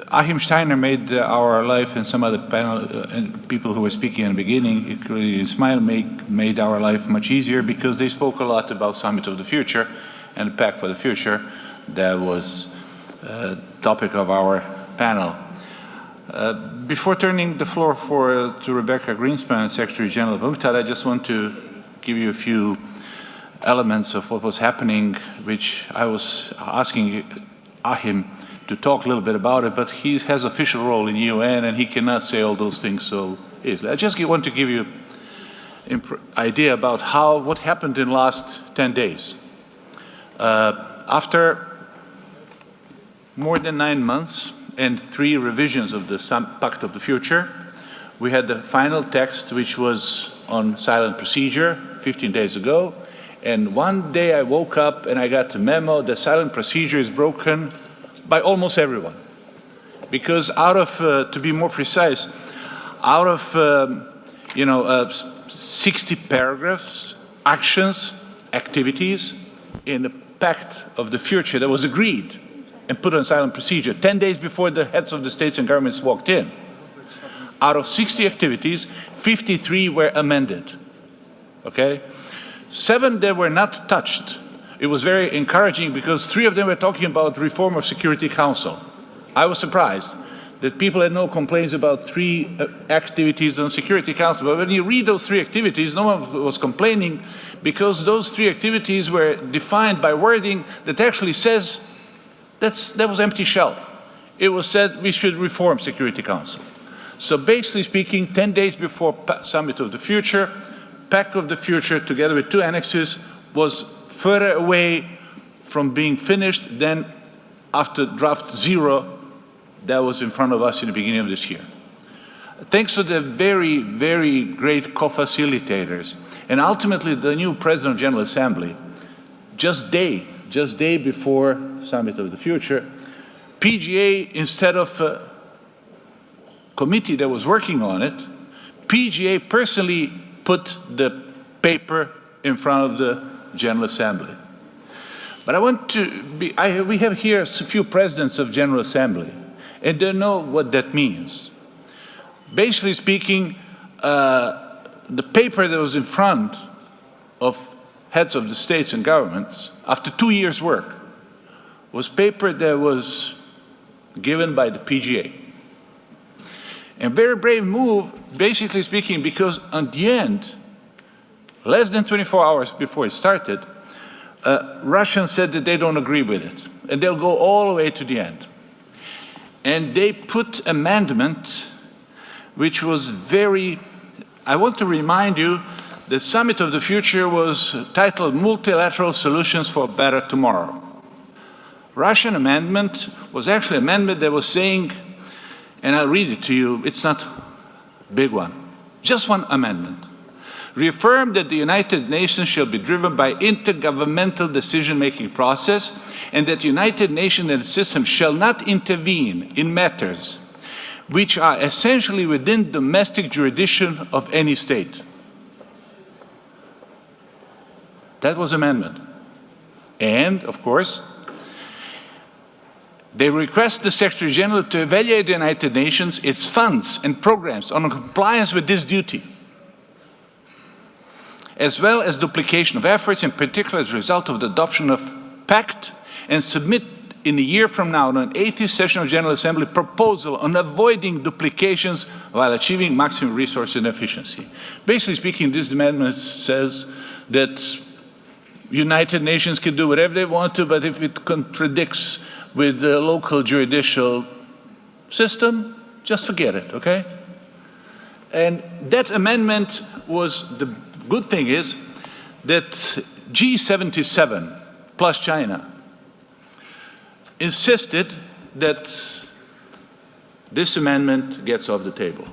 Achim Steiner made our life, and some other panel and people who were speaking in the beginning, including Ismail, made our life much easier because they spoke a lot about Summit of the Future and the Pact for the Future. That was topic of our panel. Before turning the floor to Rebeca Grynspan, Secretary General of UNCTAD, I just want to give you a few elements of what was happening, which I was asking Achim to talk a little bit about it, but he has official role in UN and he cannot say all those things so easily. I just want to give you an idea about what happened in the last 10 days. After more than 9 months and 3 revisions of the Pact of the Future, we had the final text, which was on silent procedure 15 days ago. And one day I woke up and I got a memo that silent procedure is broken by almost everyone. Because out of, to be more precise, out of 60 paragraphs, actions, activities in the Pact of the Future that was agreed and put on silent procedure 10 days before the heads of the states and governments walked in. Out of 60 activities, 53 were amended, okay? 7 that were not touched. It was very encouraging because 3 of them were talking about reform of Security Council. I was surprised that people had no complaints about 3 activities on Security Council. But when you read those 3 activities, no one was complaining because those 3 activities were defined by wording that actually says that was empty shell. It was said we should reform Security Council. So basically speaking, 10 days before Summit of the Future, Pact of the Future, together with 2 annexes, was further away from being finished than after draft 0 that was in front of us in the beginning of this year. Thanks to the very, very great co-facilitators, and ultimately the new President of General Assembly, just day before Summit of the Future, PGA, instead of a committee that was working on it, PGA personally put the paper in front of the General Assembly. But I want to we have here a few presidents of General Assembly, and they know what that means. Basically speaking, the paper that was in front of heads of the states and governments, after 2 years' work, was paper that was given by the PGA. A very brave move, basically speaking, because at the end, less than 24 hours before it started, Russians said that they don't agree with it, and they'll go all the way to the end. And they put amendment, which was very, I want to remind you, the Summit of the Future was titled Multilateral Solutions for a Better Tomorrow. Russian amendment was actually an amendment that was saying, and I'll read it to you, it's not a big one, just one amendment. Reaffirm that the United Nations shall be driven by intergovernmental decision-making process and that the United Nations and its system shall not intervene in matters which are essentially within domestic jurisdiction of any state. That was amendment. And, of course, they request the Secretary General to evaluate the United Nations, its funds and programs on compliance with this duty, as well as duplication of efforts, in particular as a result of the adoption of Pact, and submit in a year from now, on an 80th session of General Assembly, proposal on avoiding duplications while achieving maximum resource and efficiency. Basically speaking, this amendment says that United Nations can do whatever they want to, but if it contradicts with the local judicial system, just forget it, okay? And that amendment was, the good thing is that G77 plus China insisted that this amendment gets off the table.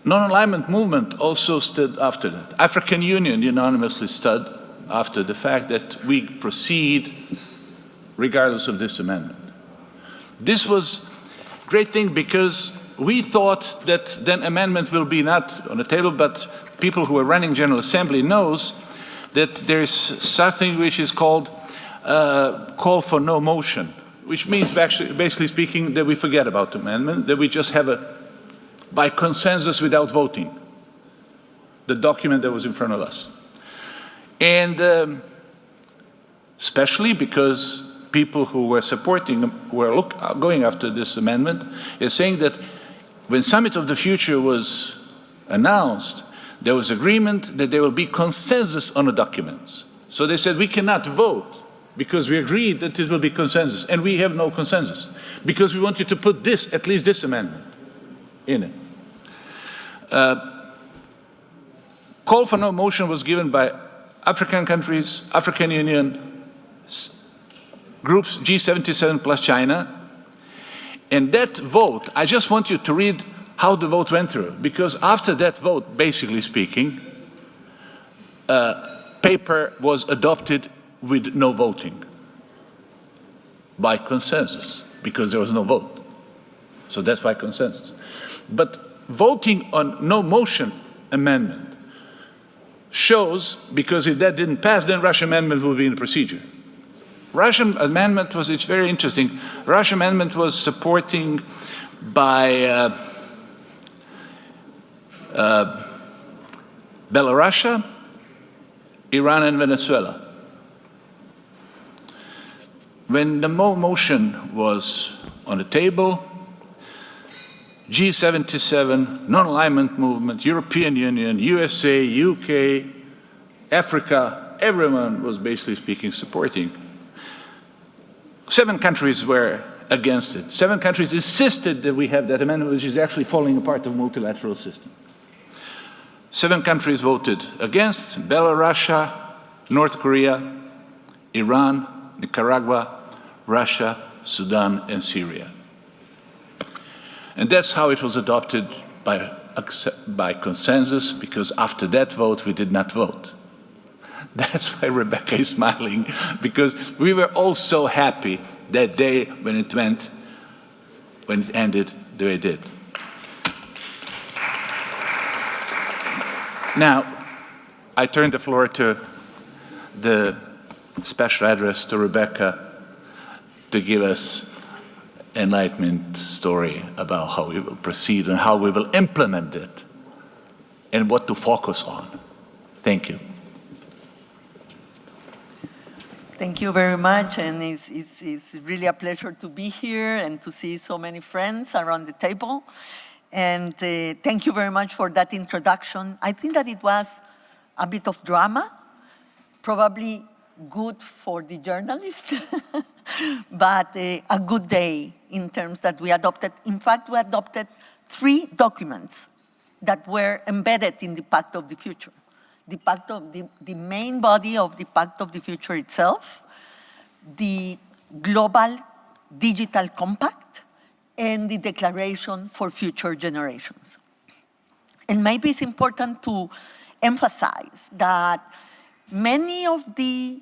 Non-alignment movement also stood after that. African Union unanimously stood after the fact that we proceed regardless of this amendment. This was a great thing because we thought that then amendment will be not on the table, but people who are running General Assembly knows that there is something which is called call for no motion, which means basically speaking that we forget about the amendment, that we just have by consensus without voting, the document that was in front of us. And especially because people who were supporting, were going after this amendment, is saying that when Summit of the Future was announced, there was agreement that there will be consensus on the documents. So they said we cannot vote because we agreed that it will be consensus, and we have no consensus because we wanted to put this, at least this amendment, in it. Call for no motion was given by African countries, African Union, groups G77 plus China, and that vote, I just want you to read how the vote went through, because after that vote, basically speaking, paper was adopted with no voting, by consensus, because there was no vote. So that's why consensus. But voting on no motion amendment shows, because if that didn't pass, then Russian amendment will be in the procedure. Russian amendment was, it's very interesting, Russian amendment was supporting by Belarus, Iran and Venezuela. When the motion was on the table, G77, non-alignment movement, European Union, USA, UK, Africa, everyone was basically speaking supporting. 7 countries were against it. 7 countries insisted that we have that amendment, which is actually falling apart the multilateral system. 7 countries voted against: Belarus, North Korea, Iran, Nicaragua, Russia, Sudan, and Syria. And that's how it was adopted by consensus, because after that vote, we did not vote. That's why Rebeca is smiling, because we were all so happy that day when it ended the way it did. Now, I turn the floor to the special address to Rebeca to give us enlightenment story about how we will proceed and how we will implement it and what to focus on. Thank you. Thank you very much, and it's really a pleasure to be here and to see so many friends around the table. And thank you very much for that introduction. I think that it was a bit of drama, probably good for the journalist, but a good day in terms that we adopted. In fact, we adopted 3 documents that were embedded in the Pact of the Future. The Pact of the main body of the Pact of the Future itself, the Global Digital Compact, and the Declaration for Future Generations. And maybe it's important to emphasize that many of the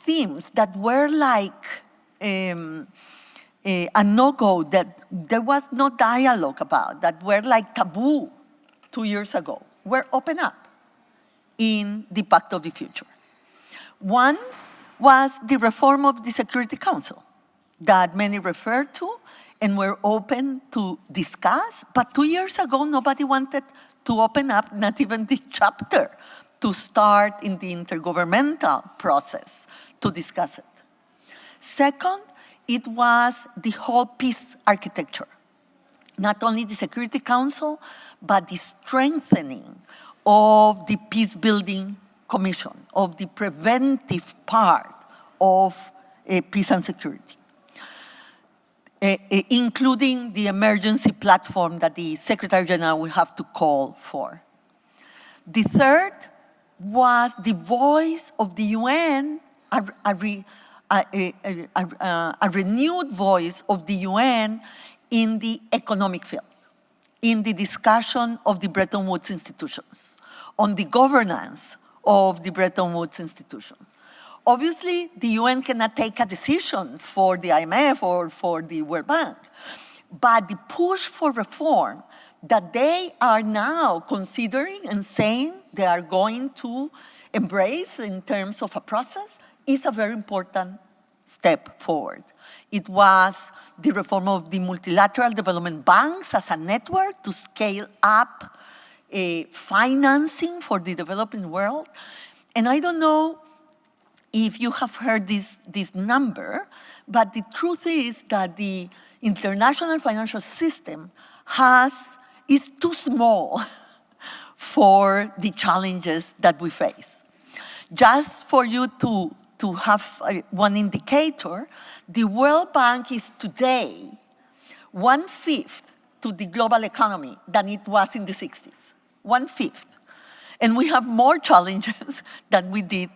themes that were like a no-go, that there was no dialogue about, that were like taboo 2 years ago, were opened up in the Pact of the Future. One was the reform of the Security Council that many referred to and were open to discuss, but 2 years ago nobody wanted to open up, not even the chapter, to start in the intergovernmental process to discuss it. Second, it was the whole peace architecture. Not only the Security Council, but the strengthening of the Peace-Building Commission, of the preventive part of peace and security, including the emergency platform that the Secretary General will have to call for. The third was the voice of the UN, a renewed voice of the UN in the economic field, in the discussion of the Bretton Woods institutions, on the governance of the Bretton Woods institutions. Obviously, the UN cannot take a decision for the IMF or for the World Bank, but the push for reform that they are now considering and saying they are going to embrace in terms of a process is a very important step forward. It was the reform of the multilateral development banks as a network to scale up financing for the developing world. And I don't know if you have heard this number, but the truth is that the international financial system is too small for the challenges that we face. Just for you to have one indicator, the World Bank is today 1/5 to the global economy than it was in the 60s, 1/5. And we have more challenges than we did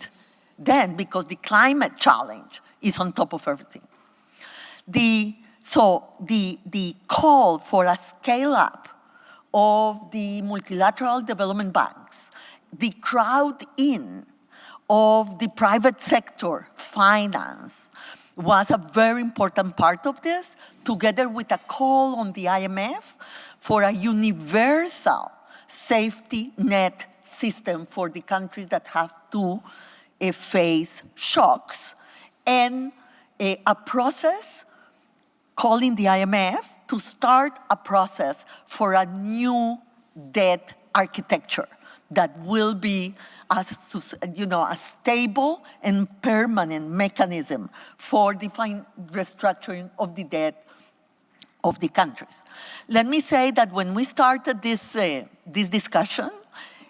then because the climate challenge is on top of everything. So the call for a scale-up of the multilateral development banks, the crowd-in of the private sector finance was a very important part of this, together with a call on the IMF for a universal safety net system for the countries that have to face shocks, and a process calling the IMF to start a process for a new debt architecture that will be a stable and permanent mechanism for the restructuring of the debt of the countries. Let me say that when we started this discussion,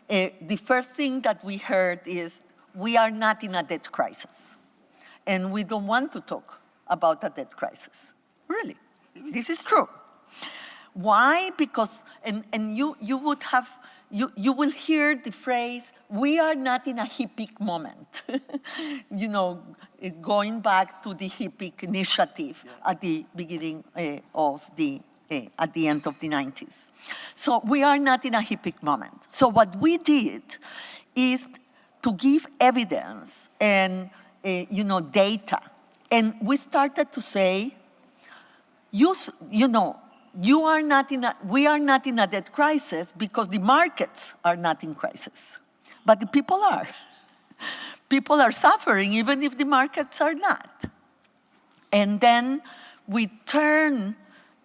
the first thing that we heard is, we are not in a debt crisis. And we don't want to talk about a debt crisis. Really, this is true. Why? Because, and you will hear the phrase, we are not in a HIPIC moment. Going back to the HIPIC initiative at the beginning at the end of the 90s. So we are not in a HIPIC moment. So what we did is to give evidence and data. And we started to say, we are not in a debt crisis because the markets are not in crisis. But the people are. People are suffering even if the markets are not. And then we turn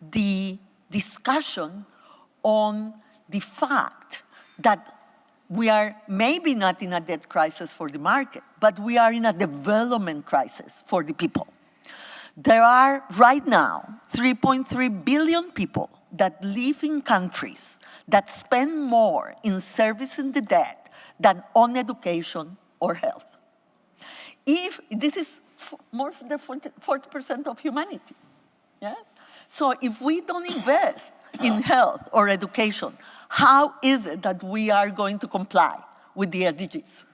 the discussion on the fact that we are maybe not in a debt crisis for the market, but we are in a development crisis for the people. There are right now 3.3 billion people that live in countries that spend more in servicing the debt than on education or health. If this is more than 40% of humanity, yes? So if we don't invest in health or education, how is it that we are going to comply with the SDGs?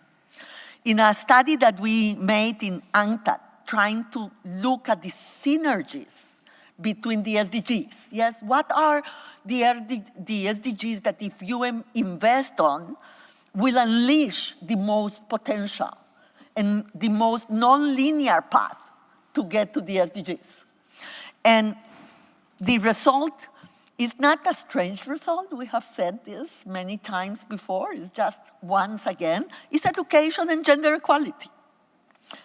In a study that we made in UNCTAD, trying to look at the synergies between the SDGs, yes? What are the SDGs that if you invest on, will unleash the most potential and the most non-linear path to get to the SDGs? And the result is not a strange result. We have said this many times before. It's just once again. It's education and gender equality.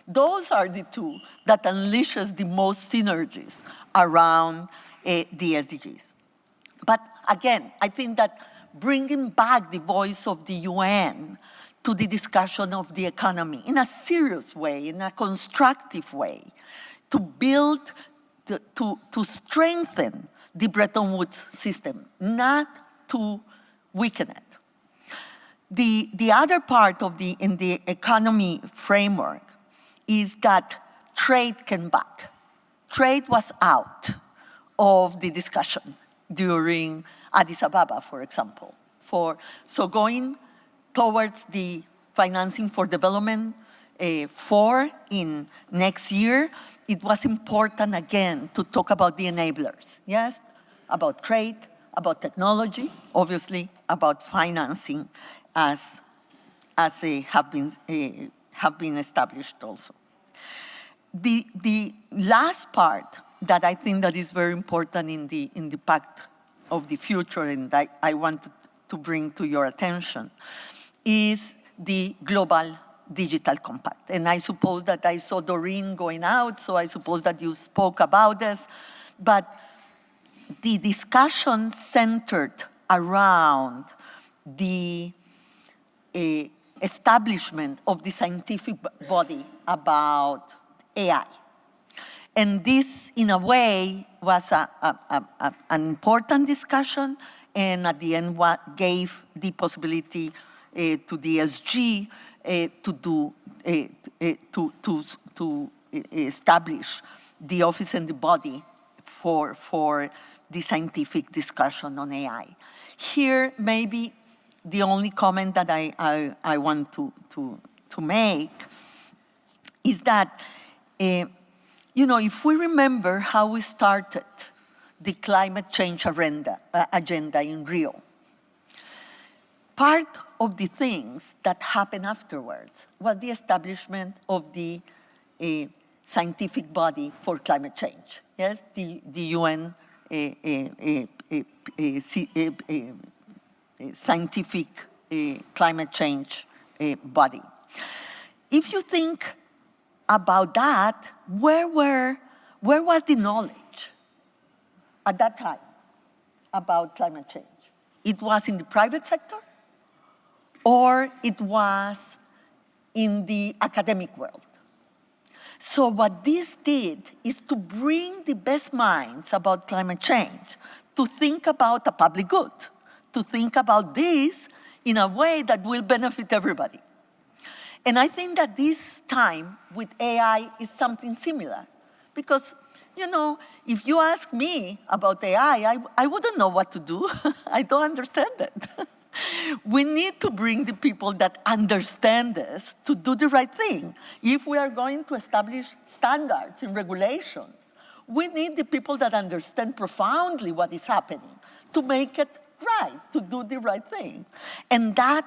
Those are the two that unleashes the most synergies around the SDGs. But again, I think that bringing back the voice of the UN to the discussion of the economy in a serious way, in a constructive way, to build, to strengthen the Bretton Woods system, not to weaken it. The other part in the economy framework is that trade came back. Trade was out of the discussion during Addis Ababa, for example. So going towards the financing for development in next year, it was important again to talk about the enablers, yes? About trade, about technology, obviously about financing as they have been established also. The last part that I think that is very important in the Pact of the Future, and I want to bring to your attention, is the global digital compact. And I suppose that I saw Doreen going out, so I suppose that you spoke about this. But the discussion centered around the establishment of the scientific body about AI. And this, in a way, was an important discussion, and at the end gave the possibility to the SG to establish the office and the body for the scientific discussion on AI. Here, maybe the only comment that I want to make is that, if we remember how we started the climate change agenda in Rio, part of the things that happened afterwards was the establishment of the scientific body for climate change. Yes, the UN scientific climate change body. If you think about that, where was the knowledge at that time about climate change? It was in the private sector, or it was in the academic world. So what this did is to bring the best minds about climate change to think about a public good, to think about this in a way that will benefit everybody. And I think that this time with AI is something similar. Because, if you ask me about AI, I wouldn't know what to do. I don't understand it. We need to bring the people that understand this to do the right thing. If we are going to establish standards and regulations, we need the people that understand profoundly what is happening to make it right, to do the right thing. And that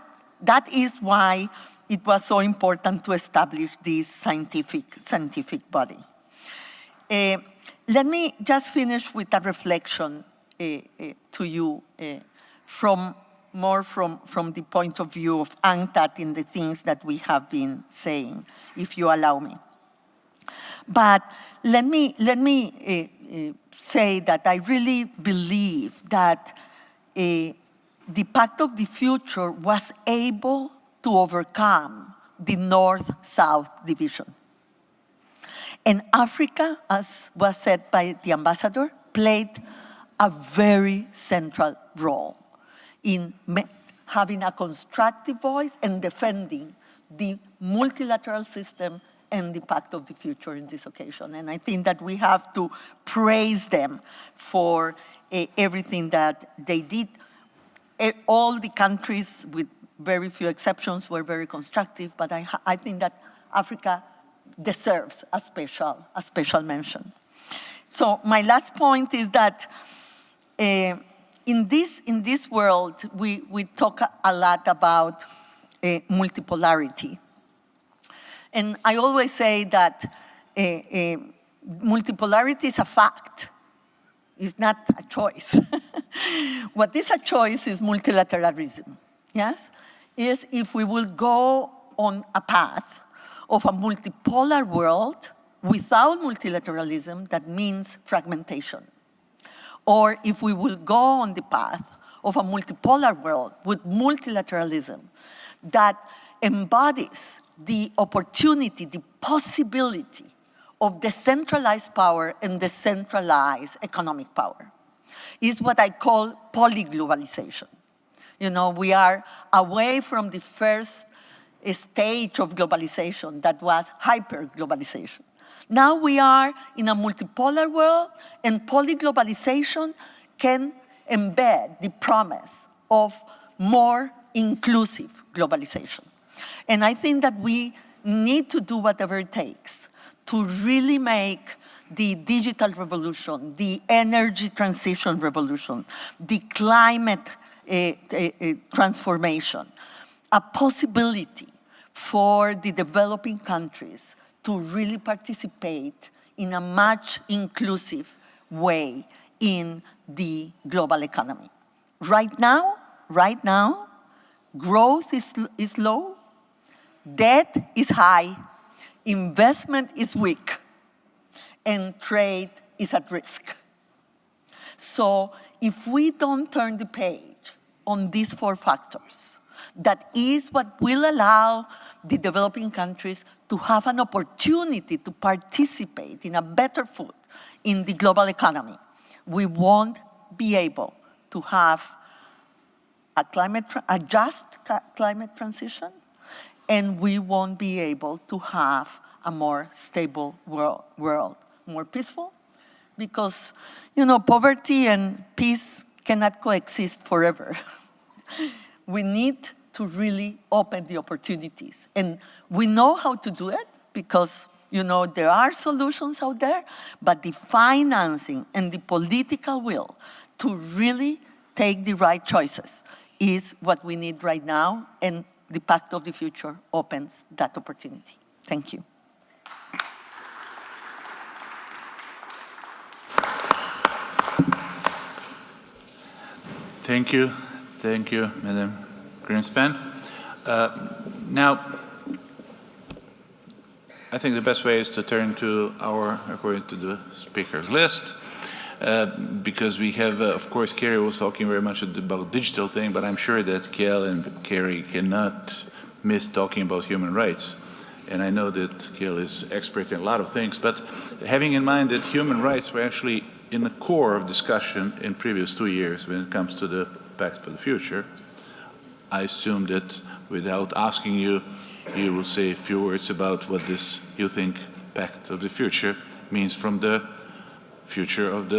is why it was so important to establish this scientific body. Let me just finish with a reflection to you from the point of view of UNCTAD in the things that we have been saying, if you allow me. But let me say that I really believe that the Pact of the Future was able to overcome the North-South division. And Africa, as was said by the ambassador, played a very central role in having a constructive voice and defending the multilateral system and the Pact of the Future in this occasion. And I think that we have to praise them for everything that they did. All the countries, with very few exceptions, were very constructive, but I think that Africa deserves a special mention. So my last point is that in this world, we talk a lot about multipolarity. And I always say that multipolarity is a fact. It's not a choice. What is a choice is multilateralism, yes? Is if we will go on a path of a multipolar world without multilateralism, that means fragmentation. Or if we will go on the path of a multipolar world with multilateralism that embodies the opportunity, the possibility of decentralized power and decentralized economic power, is what I call polyglobalization. We are away from the first stage of globalization that was hyper-globalization. Now we are in a multipolar world, and polyglobalization can embed the promise of more inclusive globalization. And I think that we need to do whatever it takes to really make the digital revolution, the energy transition revolution, the climate transformation, a possibility for the developing countries to really participate in a much inclusive way in the global economy. Right now, growth is low, debt is high, investment is weak, and trade is at risk. So if we don't turn the page on these 4 factors, that is what will allow the developing countries to have an opportunity to participate in a better foot in the global economy. We won't be able to have a just climate transition, and we won't be able to have a more stable world, more peaceful, because, you know, poverty and peace cannot coexist forever. We need to really open the opportunities. And we know how to do it because, you know, there are solutions out there, but the financing and the political will to really take the right choices is what we need right now, and the Pact of the Future opens that opportunity. Thank you. Thank you, Madam Grynspan. Now, I think the best way is to turn to according to the speakers list, because we have, of course, Kerry was talking very much about digital thing, but I'm sure that Kjell and Kerry cannot miss talking about human rights. And I know that Kjell is expert in a lot of things, but having in mind that human rights were actually in the core of discussion in previous 2 years when it comes to the Pact for the Future, I assume that without asking you, you will say a few words about what this, you think, Pact of the Future means from the future of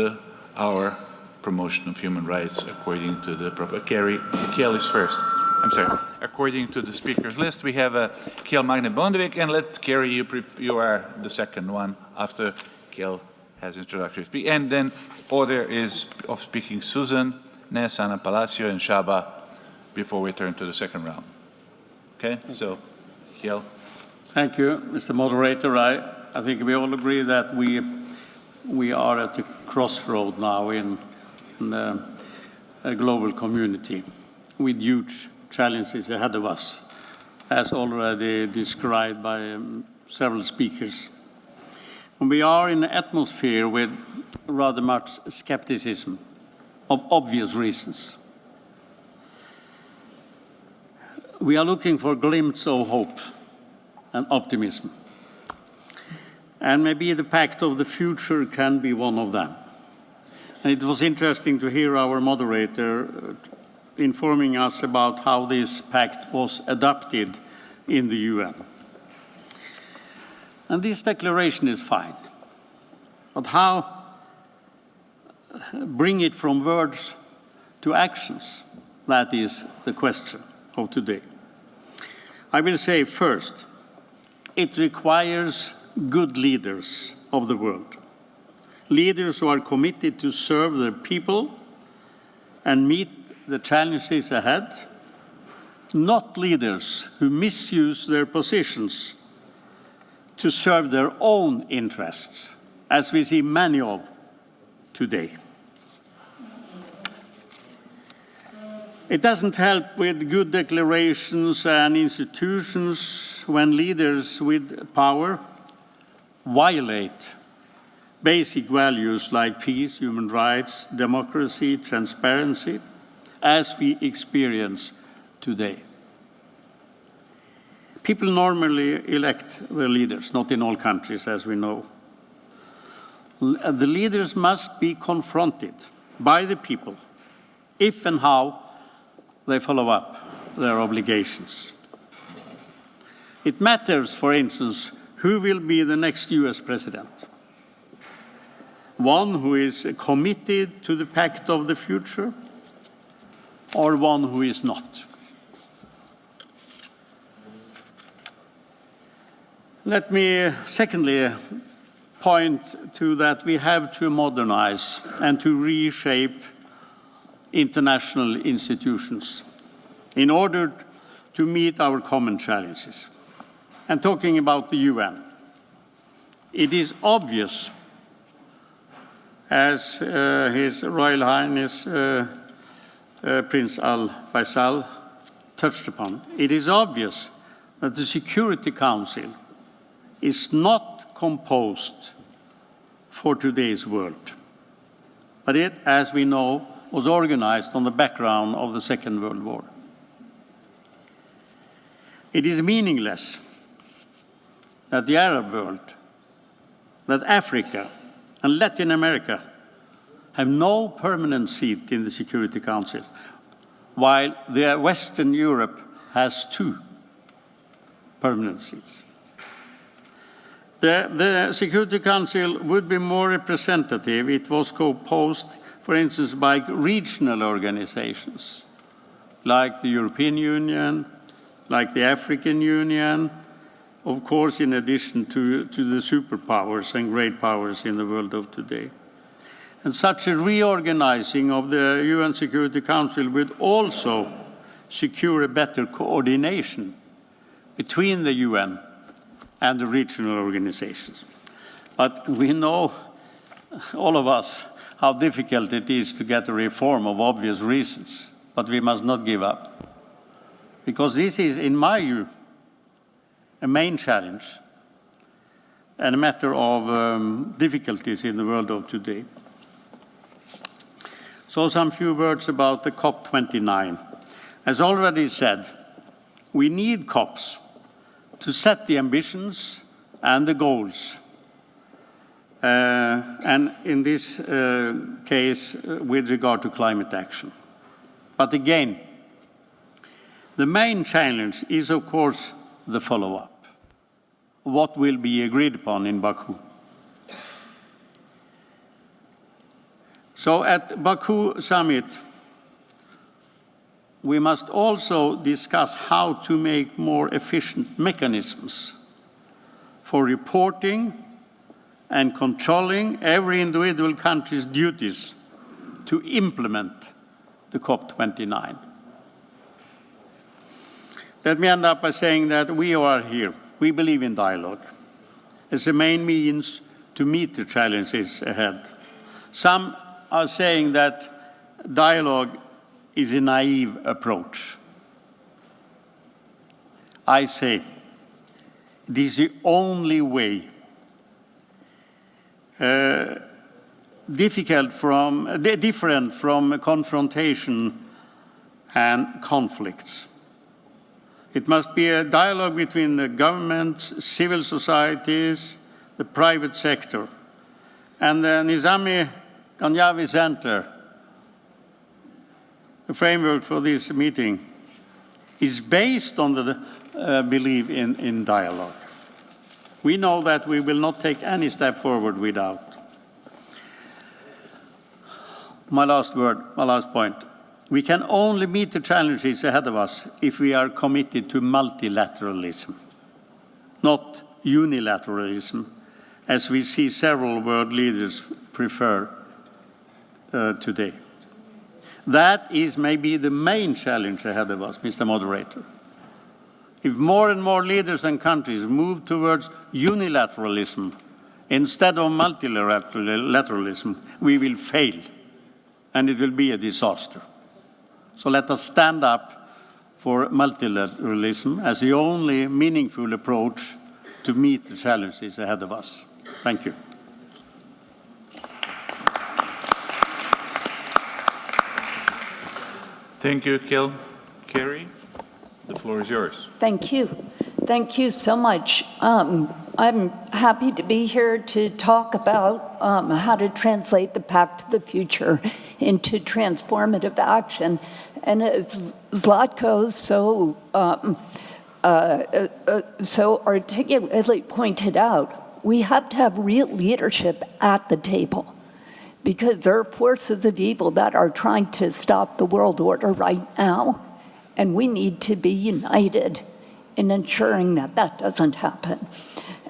our promotion of human rights according to the proper. Kjell is first. I'm sorry. According to the speakers list, we have Kjell, Magne, Bondevik, and let Kerry, you are the second one after Kjell has introductory speech. And then order is of speaking Susan, Ness, Anna, Palacio, and Csaba before we turn to the second round. Okay, so Kjell. Thank you, Mr. Moderator. I think we all agree that we are at a crossroad now in a global community with huge challenges ahead of us, as already described by several speakers. We are in an atmosphere with rather much skepticism of obvious reasons. We are looking for a glimpse of hope and optimism. And maybe the Pact of the Future can be one of them. And it was interesting to hear our moderator informing us about how this pact was adopted in the UN. And this declaration is fine, but how bring it from words to actions? That is the question of today. I will say first, it requires good leaders of the world, leaders who are committed to serve their people and meet the challenges ahead, not leaders who misuse their positions to serve their own interests, as we see many of today. It doesn't help with good declarations and institutions when leaders with power violate basic values like peace, human rights, democracy, transparency, as we experience today. People normally elect their leaders, not in all countries, as we know. The leaders must be confronted by the people if and how they follow up their obligations. It matters, for instance, who will be the next US president. One who is committed to the Pact of the Future, or one who is not. Let me, secondly, point to that we have to modernize and to reshape international institutions in order to meet our common challenges. And talking about the UN, it is obvious, as His Royal Highness Prince Al Faisal touched upon, it is obvious that the Security Council is not composed for today's world, but it, as we know, was organized on the background of the Second World War. It is meaningless that the Arab world, that Africa and Latin America have no permanent seat in the Security Council, while the Western Europe has 2 permanent seats. The Security Council would be more representative. It was composed, for instance, by regional organizations like the European Union, like the African Union, of course, in addition to the superpowers and great powers in the world of today. And such a reorganizing of the UN Security Council would also secure a better coordination between the UN and the regional organizations. But we know, all of us, how difficult it is to get a reform of obvious reasons, but we must not give up. Because this is, in my view, a main challenge and a matter of difficulties in the world of today. So some few words about the COP29. As already said, we need COPs to set the ambitions and the goals. And in this case, with regard to climate action. But again, the main challenge is, of course, the follow-up. What will be agreed upon in Baku? So at Baku summit, we must also discuss how to make more efficient mechanisms for reporting and controlling every individual country's duties to implement the COP29. Let me end up by saying that we are here. We believe in dialogue as the main means to meet the challenges ahead. Some are saying that dialogue is a naive approach. I say it is the only way different from confrontation and conflicts. It must be a dialogue between the governments, civil societies, the private sector. And the Nizami Ganjavi Center, the framework for this meeting, is based on the belief in dialogue. We know that we will not take any step forward without. My last word, my last point. We can only meet the challenges ahead of us if we are committed to multilateralism, not unilateralism, as we see several world leaders prefer today. That is maybe the main challenge ahead of us, Mr. Moderator. If more and more leaders and countries move towards unilateralism instead of multilateralism, we will fail, and it will be a disaster. So let us stand up for multilateralism as the only meaningful approach to meet the challenges ahead of us. Thank you. Thank you, Kjell. Kerry, the floor is yours. Thank you. Thank you so much. I'm happy to be here to talk about how to translate the Pact of the Future into transformative action. And as Zlatko so articulately pointed out, we have to have real leadership at the table, because there are forces of evil that are trying to stop the world order right now, and we need to be united in ensuring that that doesn't happen.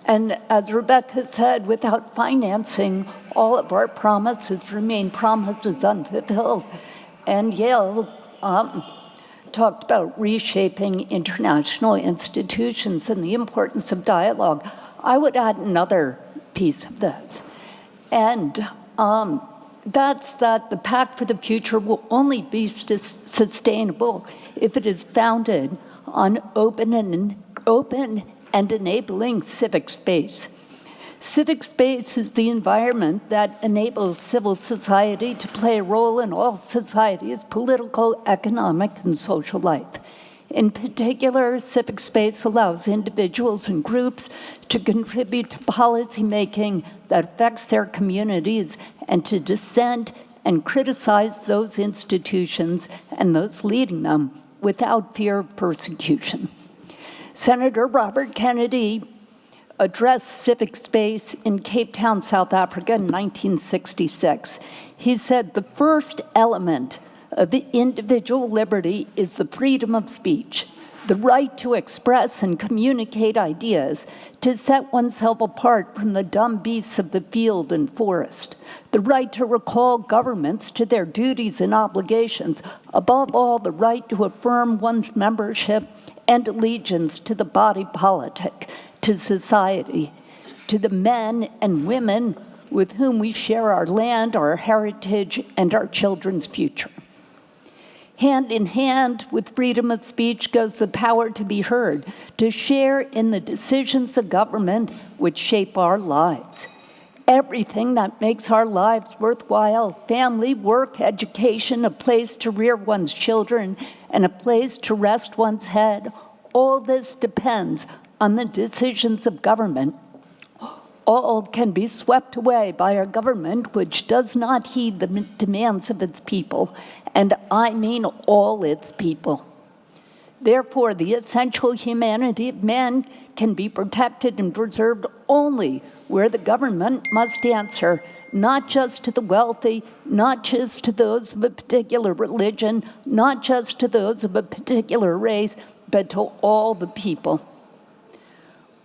And as Rebeca said, without financing, all of our promises remain promises unfulfilled. And Kjell talked about reshaping international institutions and the importance of dialogue. I would add another piece of this. And that's that the Pact for the Future will only be sustainable if it is founded on open open and enabling civic space. Civic space is the environment that enables civil society to play a role in all society's political, economic, and social life. In particular, civic space allows individuals and groups to contribute to policymaking that affects their communities and to dissent and criticize those institutions and those leading them without fear of persecution. Senator Robert Kennedy addressed civic space in Cape Town, South Africa in 1966. He said the first element of the individual liberty is the freedom of speech, the right to express and communicate ideas, to set oneself apart from the dumb beasts of the field and forest, the right to recall governments to their duties and obligations, above all, the right to affirm one's membership and allegiance to the body politic, to society, to the men and women with whom we share our land, our heritage, and our children's future. Hand in hand with freedom of speech goes the power to be heard, to share in the decisions of government which shape our lives. Everything that makes our lives worthwhile, family, work, education, a place to rear one's children, and a place to rest one's head, all this depends on the decisions of government. All can be swept away by a government which does not heed the demands of its people, and I mean all its people. Therefore, the essential humanity of man can be protected and preserved only where the government must answer not just to the wealthy, not just to those of a particular religion, not just to those of a particular race, but to all the people.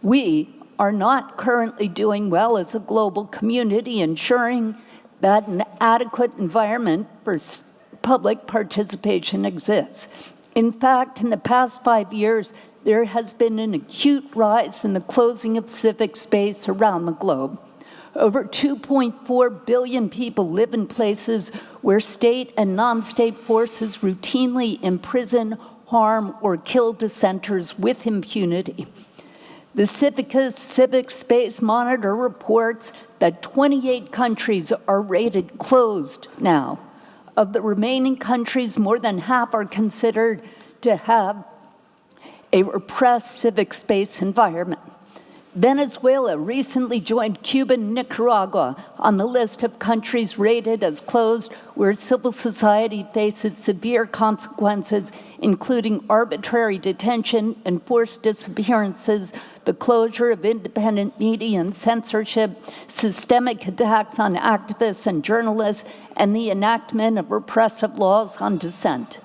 We are not currently doing well as a global community ensuring that an adequate environment for public participation exists. In fact, in the past 5 years, there has been an acute rise in the closing of civic space around the globe. Over 2.4 billion people live in places where state and non-state forces routinely imprison, harm, or kill dissenters with impunity. The Civicus Civic Space Monitor reports that 28 countries are rated closed now. Of the remaining countries, more than half are considered to have a repressed civic space environment. Venezuela recently joined Cuba and Nicaragua on the list of countries rated as closed where civil society faces severe consequences, including arbitrary detention, enforced disappearances, the closure of independent media and censorship, systemic attacks on activists and journalists, and the enactment of repressive laws on dissent.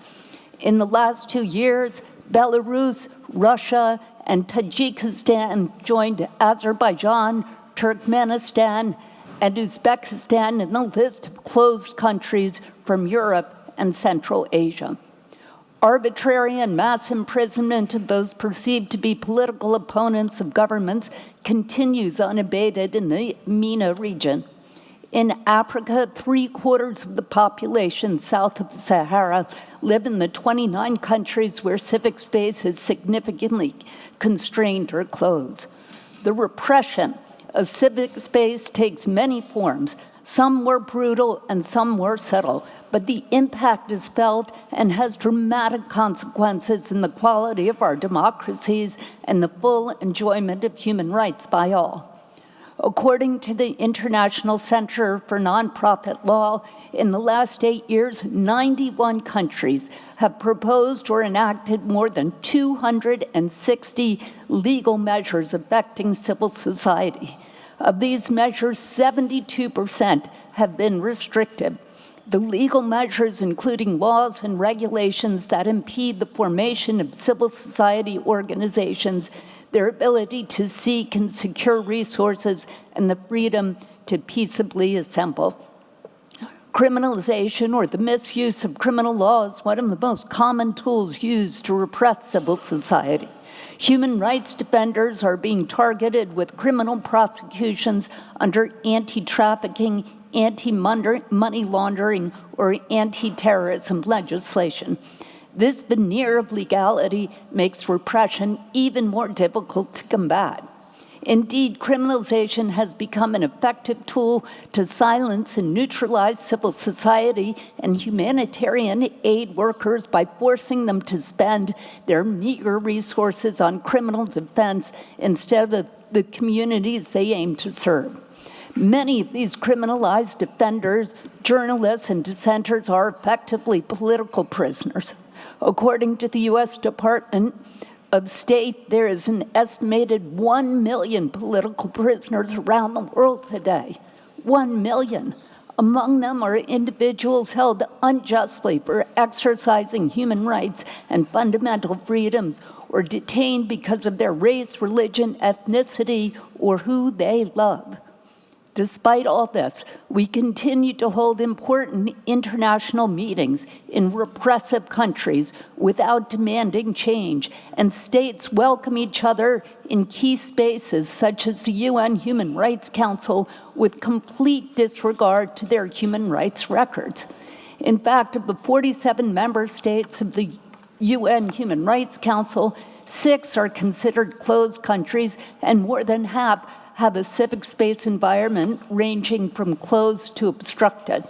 In the last 2 years, Belarus, Russia, and Tajikistan joined Azerbaijan, Turkmenistan, and Uzbekistan in the list of closed countries from Europe and Central Asia. Arbitrary and mass imprisonment of those perceived to be political opponents of governments continues unabated in the MENA region. In Africa, 3/4 of the population south of the Sahara live in the 29 countries where civic space is significantly constrained or closed. The repression of civic space takes many forms, some more brutal and some more subtle, but the impact is felt and has dramatic consequences in the quality of our democracies and the full enjoyment of human rights by all. According to the International Center for Nonprofit Law, in the last 8 years, 91 countries have proposed or enacted more than 260 legal measures affecting civil society. Of these measures, 72% have been restrictive. The legal measures, including laws and regulations that impede the formation of civil society organizations, their ability to seek and secure resources, and the freedom to peaceably assemble. Criminalization or the misuse of criminal law is one of the most common tools used to repress civil society. Human rights defenders are being targeted with criminal prosecutions under anti-trafficking, anti-money laundering, or anti-terrorism legislation. This veneer of legality makes repression even more difficult to combat. Indeed, criminalization has become an effective tool to silence and neutralize civil society and humanitarian aid workers by forcing them to spend their meager resources on criminal defense instead of the communities they aim to serve. Many of these criminalized defenders, journalists, and dissenters are effectively political prisoners. According to the U.S. Department of State, there is an estimated 1 million political prisoners around the world today. 1 million. Among them are individuals held unjustly for exercising human rights and fundamental freedoms, or detained because of their race, religion, ethnicity, or who they love. Despite all this, we continue to hold important international meetings in repressive countries without demanding change, and states welcome each other in key spaces such as the UN Human Rights Council with complete disregard to their human rights records. In fact, of the 47 member states of the UN Human Rights Council, 6 are considered closed countries, and more than half have a civic space environment ranging from closed to obstructed.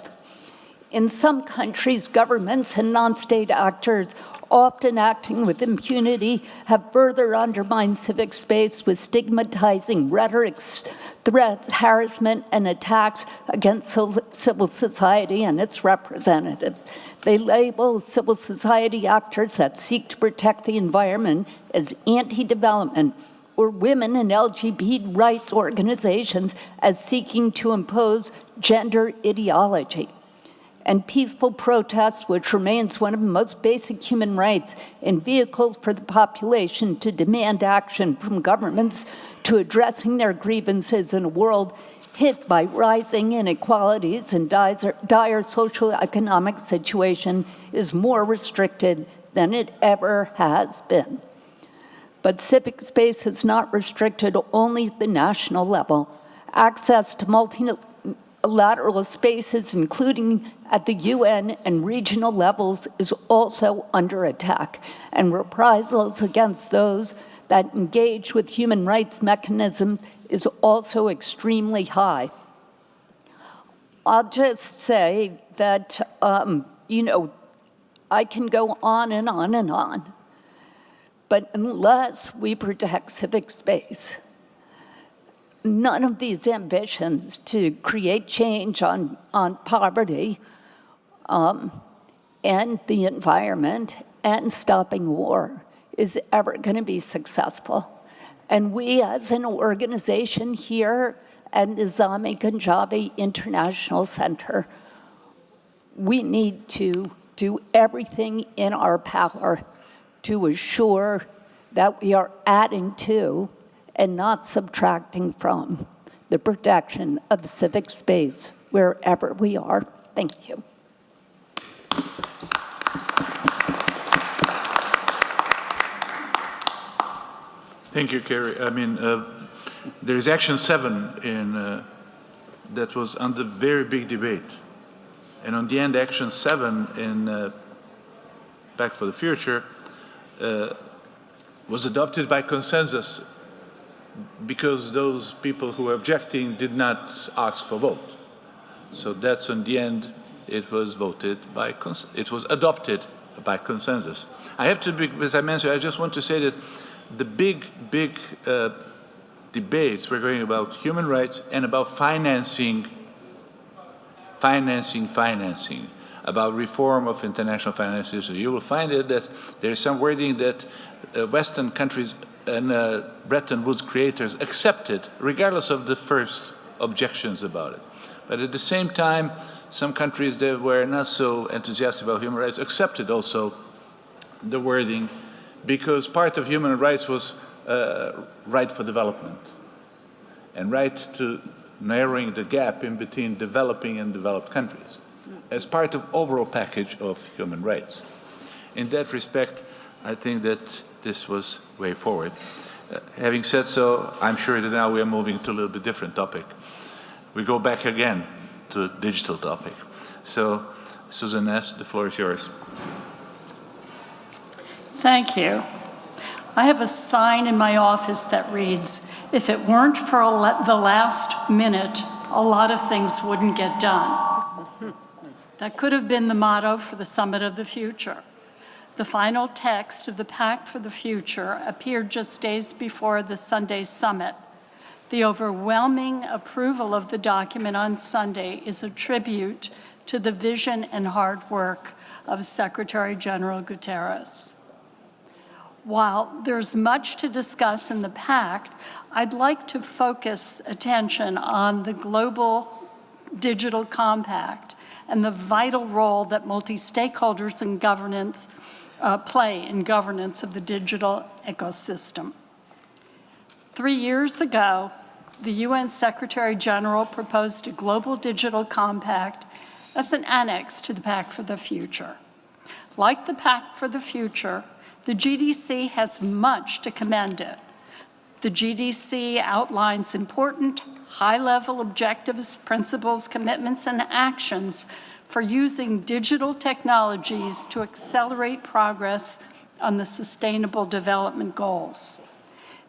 In some countries, governments and non-state actors, often acting with impunity, have further undermined civic space with stigmatizing rhetorics, threats, harassment, and attacks against civil society and its representatives. They label civil society actors that seek to protect the environment as anti-development, or women and LGBT rights organizations as seeking to impose gender ideology. And peaceful protest, which remains one of the most basic human rights, and vehicles for the population to demand action from governments to addressing their grievances in a world hit by rising inequalities and dire socioeconomic situation, is more restricted than it ever has been. But civic space is not restricted only at the national level. Access to multilateral spaces, including at the UN and regional levels, is also under attack, and reprisals against those that engage with human rights mechanisms is also extremely high. I'll just say that, I can go on and on and on. But unless we protect civic space, none of these ambitions to create change on poverty and the environment and stopping war is ever going to be successful. And we as an organization here at the Nizami Ganjavi International Center, we need to do everything in our power to assure that we are adding to and not subtracting from the protection of civic space wherever we are. Thank you. Thank you, Kerry. I mean, there is Action 7 that was under very big debate. And on the end, Action 7 in Pact for the Future was adopted by consensus because those people who were objecting did not ask for vote. So that's on the end, it was voted by, it was adopted by consensus. I have to be, as I mentioned, I just want to say that the big debates were going about human rights and about financing, about reform of international financial system. You will find it that there is some wording that Western countries and Bretton Woods creators accepted, regardless of the first objections about it. But at the same time, some countries that were not so enthusiastic about human rights accepted also the wording, because part of human rights was right for development and right to narrowing the gap in between developing and developed countries as part of overall package of human rights. In that respect, I think that this was way forward. Having said so, I'm sure that now we are moving to a little bit different topic. We go back again to the digital topic. So, Susan Ness, the floor is yours. Thank you. I have a sign in my office that reads, "If it weren't for the last minute, a lot of things wouldn't get done." That could have been the motto for the Summit of the Future. The final text of the Pact for the Future appeared just days before the Sunday summit. The overwhelming approval of the document on Sunday is a tribute to the vision and hard work of Secretary General Guterres. While there's much to discuss in the Pact, I'd like to focus attention on the Global Digital Compact and the vital role that multi-stakeholders in governance play in governance of the digital ecosystem. 3 years ago, the UN Secretary General proposed a Global Digital Compact as an annex to the Pact for the Future. Like the Pact for the Future, the GDC has much to commend it. The GDC outlines important high-level objectives, principles, commitments, and actions for using digital technologies to accelerate progress on the Sustainable Development Goals.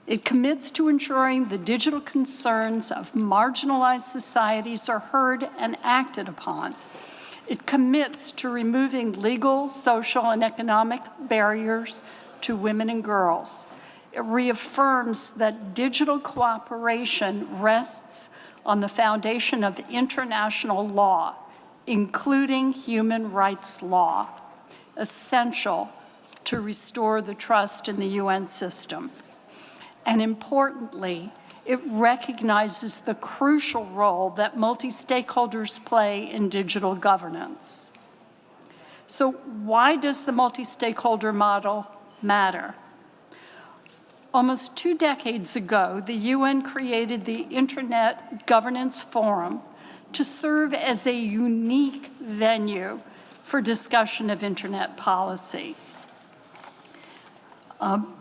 It commits to ensuring the digital concerns of marginalized societies are heard and acted upon. It commits to removing legal, social, and economic barriers to women and girls. It reaffirms that digital cooperation rests on the foundation of international law, including human rights law, essential to restore the trust in the UN system. And importantly, it recognizes the crucial role that multi-stakeholders play in digital governance. So why does the multi-stakeholder model matter? Almost 2 decades ago, the UN created the Internet Governance Forum to serve as a unique venue for discussion of Internet policy.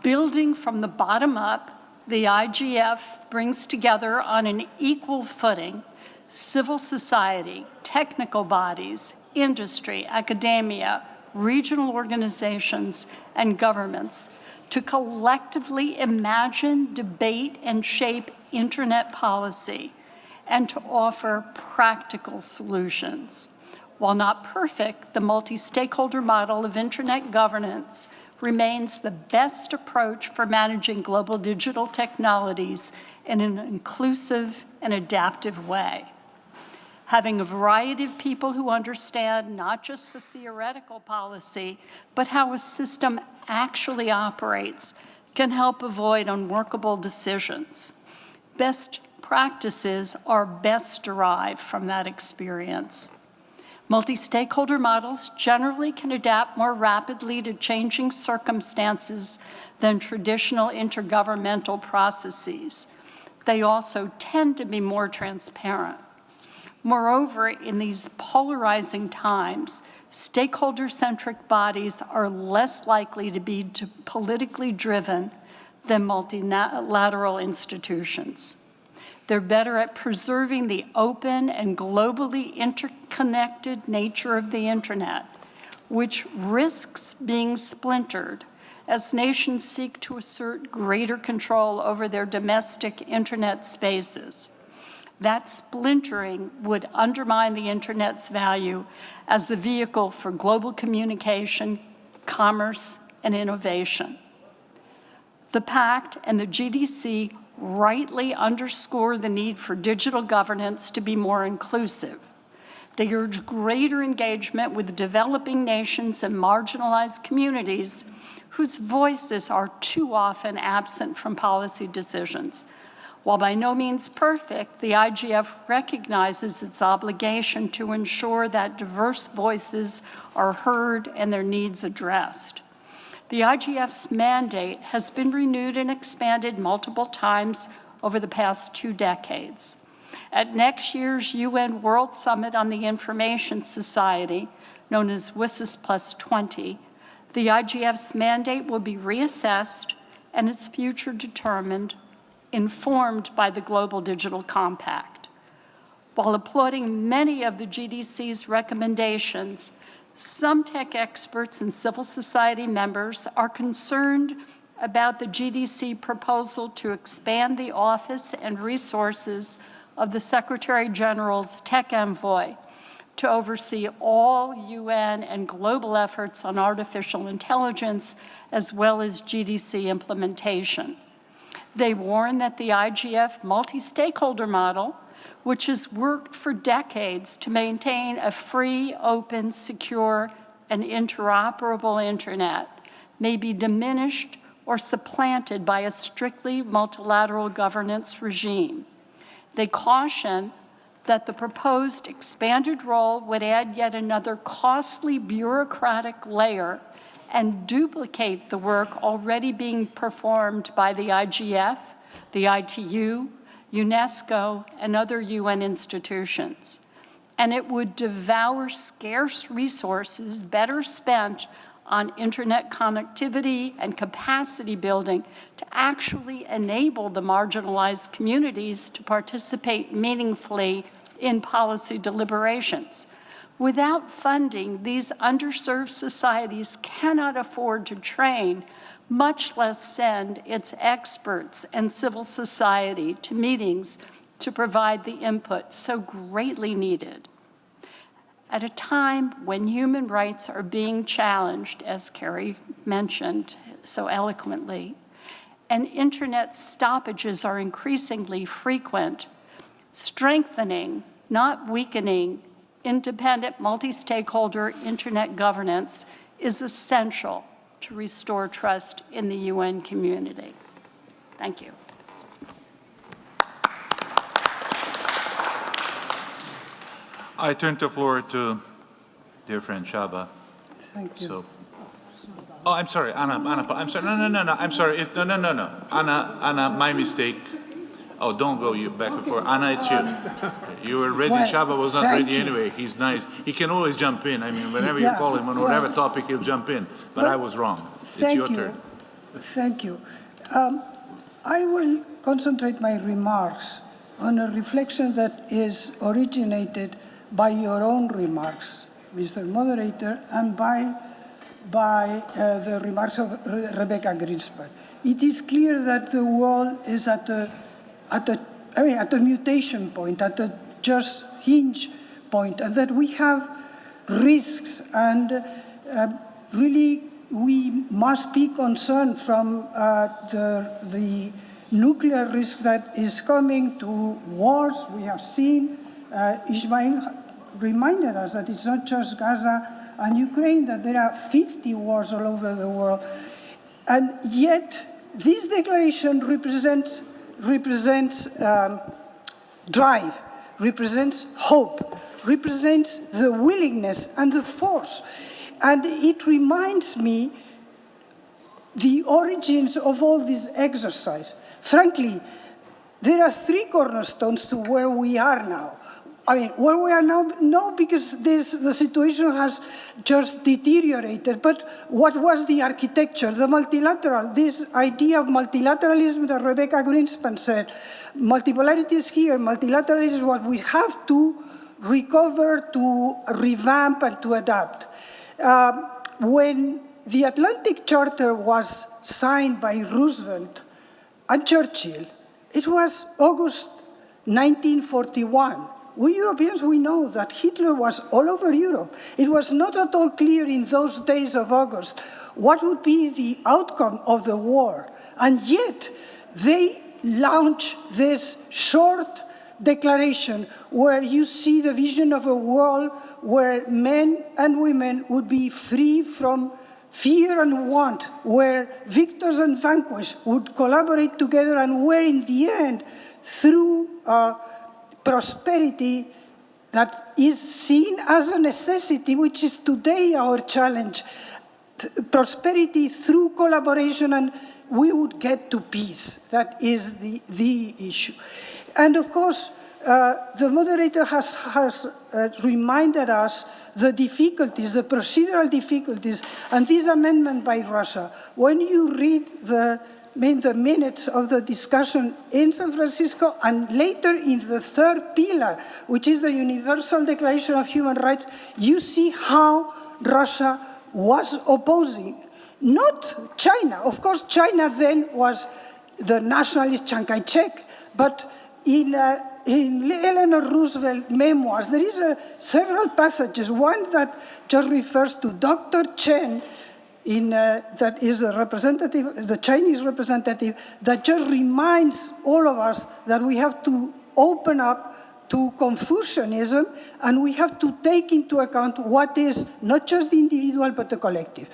Building from the bottom up, the IGF brings together on an equal footing civil society, technical bodies, industry, academia, regional organizations, and governments to collectively imagine, debate, and shape Internet policy and to offer practical solutions. While not perfect, the multi-stakeholder model of Internet governance remains the best approach for managing global digital technologies in an inclusive and adaptive way. Having a variety of people who understand not just the theoretical policy, but how a system actually operates can help avoid unworkable decisions. Best practices are best derived from that experience. Multi-stakeholder models generally can adapt more rapidly to changing circumstances than traditional intergovernmental processes. They also tend to be more transparent. Moreover, in these polarizing times, stakeholder-centric bodies are less likely to be politically driven than multilateral institutions. They're better at preserving the open and globally interconnected nature of the Internet, which risks being splintered as nations seek to assert greater control over their domestic Internet spaces. That splintering would undermine the Internet's value as a vehicle for global communication, commerce, and innovation. The Pact and the GDC rightly underscore the need for digital governance to be more inclusive. They urge greater engagement with developing nations and marginalized communities whose voices are too often absent from policy decisions. While by no means perfect, the IGF recognizes its obligation to ensure that diverse voices are heard and their needs addressed. The IGF's mandate has been renewed and expanded multiple times over the past 2 decades. At next year's UN World Summit on the Information Society, known as WSIS Plus 20, the IGF's mandate will be reassessed and its future determined, informed by the Global Digital Compact. While applauding many of the GDC's recommendations, Some tech experts and civil society members are concerned about the GDC proposal to expand the office and resources of the Secretary General's tech envoy to oversee all UN and global efforts on artificial intelligence, as well as GDC implementation. They warn that the IGF multi-stakeholder model, which has worked for decades to maintain a free, open, secure, and interoperable internet, may be diminished or supplanted by a strictly multilateral governance regime. They caution that the proposed expanded role would add yet another costly bureaucratic layer and duplicate the work already being performed by the IGF, the ITU, UNESCO, and other UN institutions. And it would devour scarce resources better spent on internet connectivity and capacity building to actually enable the marginalized communities to participate meaningfully in policy deliberations. Without funding, these underserved societies cannot afford to train, much less send its experts and civil society to meetings to provide the input so greatly needed. At a time when human rights are being challenged, as Kerry mentioned so eloquently, and internet stoppages are increasingly frequent, strengthening, not weakening, independent multi-stakeholder internet governance is essential to restore trust in the UN community. Thank you. I turn the floor to dear friend Csaba. Thank you. So, oh, I'm sorry, Anna, I'm sorry, no, I'm sorry, no, Anna, my mistake. Oh, don't go you back and forth. Anna, it's you. You were ready, Well, Csaba was not thank ready you. anyway. He's nice. He can always jump in. I mean, whenever you Yeah, call him on whatever topic, he'll jump in. But I was wrong. It's your turn. Thank you. I will concentrate my remarks on a reflection that is originated by your own remarks, Mr. Moderator, and by the remarks of Rebeca Grynspan. It is clear that the world is at a mutation point, at a just hinge point, and that we have risks, and really we must be concerned from the nuclear risk that is coming to wars. We have seen Ismail reminded us that it's not just Gaza and Ukraine, that there are 50 wars all over the world. And yet, this declaration represents drive, represents hope, represents the willingness and the force. And it reminds me the origins of all this exercise. Frankly, there are three cornerstones to where we are now. I mean, where we are now, no, because the situation has just deteriorated, but what was the architecture, the multilateral, this idea of multilateralism that Rebeca Grynspan said, multipolarity is here, multilateralism is what we have to recover, to revamp, and to adapt. When the Atlantic Charter was signed by Roosevelt and Churchill, it was August 1941. We Europeans, we know that Hitler was all over Europe. It was not at all clear in those days of August what would be the outcome of the war. And yet, they launched this short declaration where you see the vision of a world where men and women would be free from fear and want, where victors and vanquished would collaborate together, and where in the end, through prosperity that is seen as a necessity, which is today our challenge, prosperity through collaboration, and we would get to peace. That is the issue. And of course, the moderator has reminded us the difficulties, the procedural difficulties, and this amendment by Russia. When you read the minutes of the discussion in San Francisco and later in the third pillar, which is the Universal Declaration of Human Rights, you see how Russia was opposing. Not China. Of course, China then was the nationalist Chiang Kai-shek, but in Eleanor Roosevelt memoirs, there is several passages. One that just refers to Dr. Chen, that is a representative, the Chinese representative, that just reminds all of us that we have to open up to Confucianism, and we have to take into account what is not just the individual, but the collective.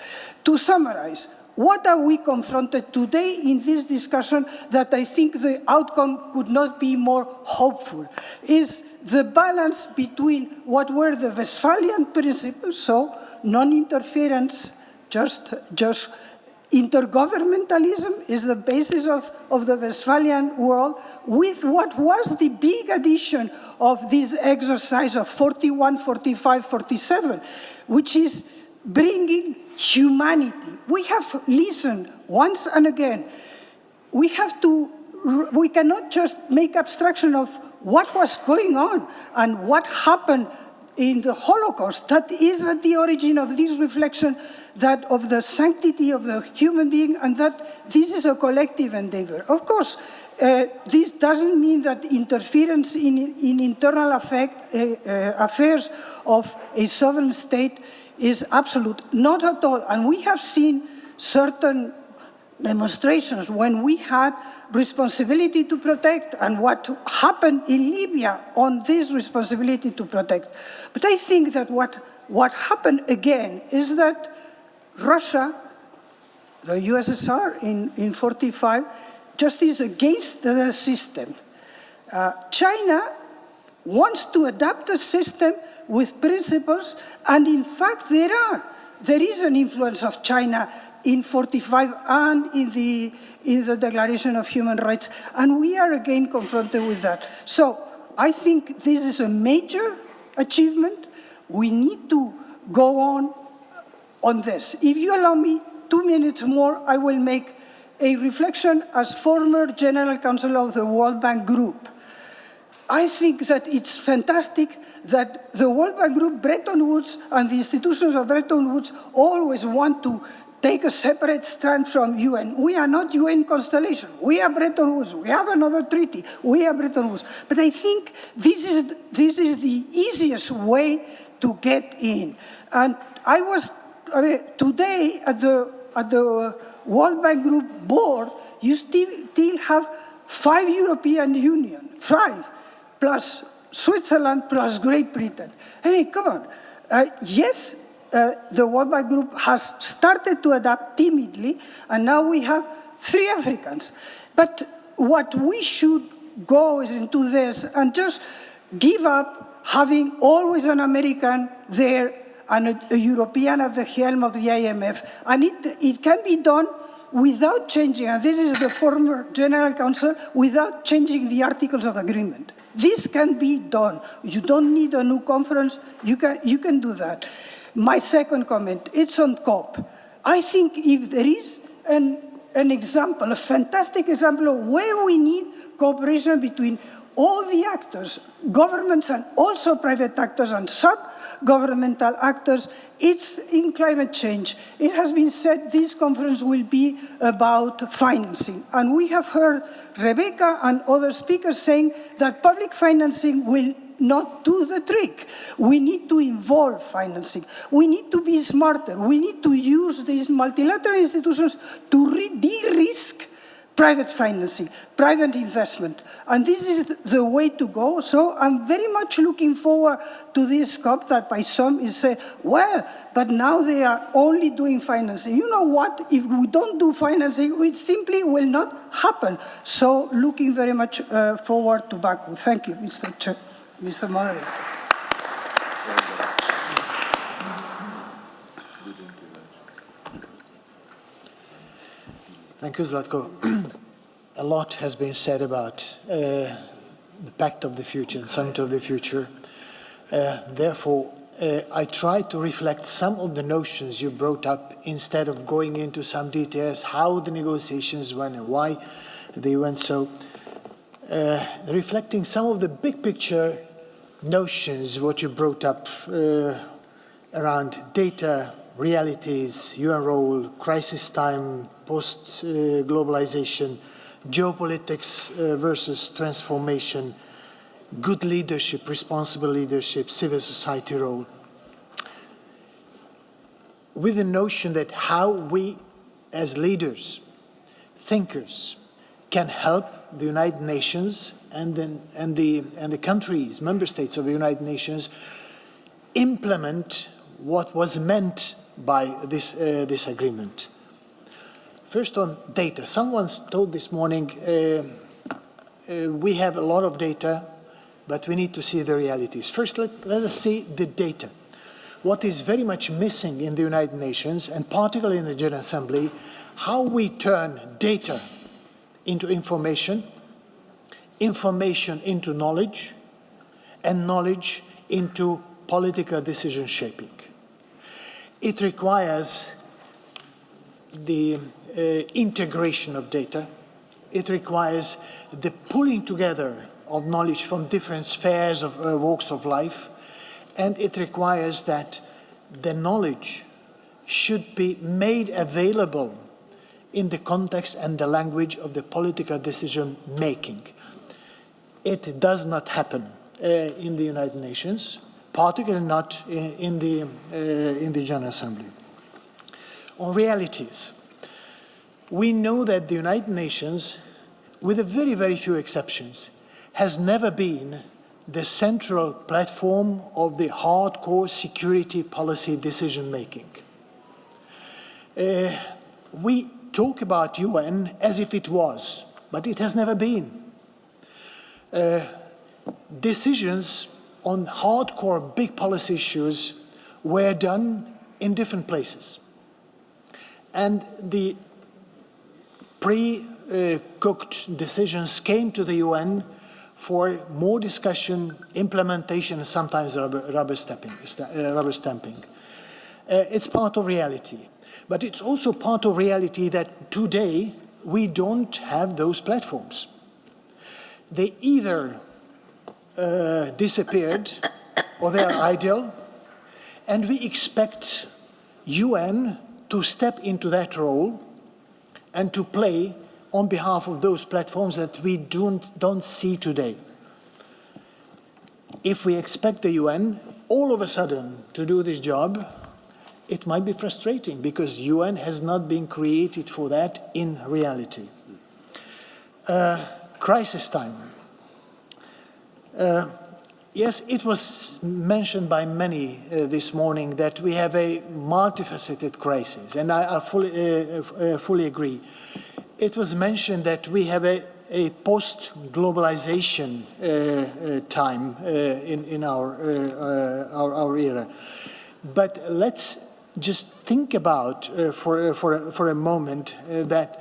To summarize, what are we confronted today in this discussion that I think the outcome could not be more hopeful, is the balance between what were the Westphalian principles, so non-interference, just intergovernmentalism is the basis of the Westphalian world, with what was the big addition of this exercise of 41, 45, 47, which is bringing humanity. We have listened once and again. We cannot just make abstraction of what was going on and what happened in the Holocaust. That is at the origin of this reflection, that of the sanctity of the human being, and that this is a collective endeavor. Of course, this doesn't mean that interference in internal affairs of a sovereign state is absolute. Not at all. And we have seen certain demonstrations when we had responsibility to protect and what happened in Libya on this responsibility to protect. But I think that what happened again is that Russia, the USSR in 45, just is against the system. China wants to adapt a system with principles, and in fact there is an influence of China in 45 and in the Declaration of Human Rights, and we are again confronted with that. So I think this is a major achievement. We need to go on this. If you allow me 2 minutes more, I will make a reflection as former General Counsel of the World Bank Group. I think that it's fantastic that the World Bank Group, Bretton Woods, and the institutions of Bretton Woods always want to take a separate stand from UN. We are not UN constellation. We are Bretton Woods. We have another treaty. We are Bretton Woods. But I think this is the easiest way to get in. And today at the World Bank Group board, you still have 5 European Union, 5, plus Switzerland, plus Great Britain. I mean, come on. Yes, the World Bank Group has started to adapt timidly, and now we have 3 Africans. But what we should go is into this and just give up having always an American there and a European at the helm of the IMF. And it can be done without changing, and this is the former General Counsel, without changing the Articles of Agreement. This can be done. You don't need a new conference. You can do that. My second comment, it's on COP. I think if there is an example, a fantastic example of where we need cooperation between all the actors, governments and also private actors and sub-governmental actors, it's in climate change. It has been said this conference will be about financing. And we have heard Rebeca and other speakers saying that public financing will not do the trick. We need to involve financing. We need to be smarter. We need to use these multilateral institutions to de-risk private financing, private investment. And this is the way to go. So I'm very much looking forward to this COP that by some is said, well, but now they are only doing financing. You know what? If we don't do financing, it simply will not happen. So looking very much forward to Baku. Thank you, Mr. Moderator. Thank you, Zlatko. A lot has been said about the Pact of the Future and Summit of the Future. Therefore, I try to reflect some of the notions you brought up instead of going into some details, how the negotiations went and why they went so. Reflecting some of the big picture notions, what you brought up, around data, realities, UN role, crisis time, post-globalization, geopolitics versus transformation, good leadership, responsible leadership, civil society role, with the notion that how we as leaders, thinkers, can help the United Nations and the countries, member states of the United Nations, implement what was meant by this agreement. First on data. Someone told this morning, we have a lot of data, but we need to see the realities. First, let us see the data. What is very much missing in the United Nations, and particularly in the General Assembly, how we turn data into information, information into knowledge, and knowledge into political decision shaping. It requires the integration of data. It requires the pulling together of knowledge from different spheres of walks of life. And it requires that the knowledge should be made available in the context and the language of the political decision making. It does not happen in the United Nations, particularly not in the General Assembly. On realities, we know that the United Nations, with a very, very few exceptions, has never been the central platform of the hardcore security policy decision making. We talk about UN as if it was, but it has never been. Decisions on hardcore big policy issues were done in different places. And the pre-cooked decisions came to the UN for more discussion, implementation, and sometimes rubber stamping. It's part of reality. But it's also part of reality that today we don't have those platforms. They either disappeared or they are idle, and we expect UN to step into that role and to play on behalf of those platforms that we don't see today. If we expect the UN all of a sudden to do this job, it might be frustrating because UN has not been created for that in reality. Crisis time. Yes, it was mentioned by many this morning that we have a multifaceted crisis, and I fully agree. It was mentioned that we have a post-globalization time in our era. But let's just think about for a moment that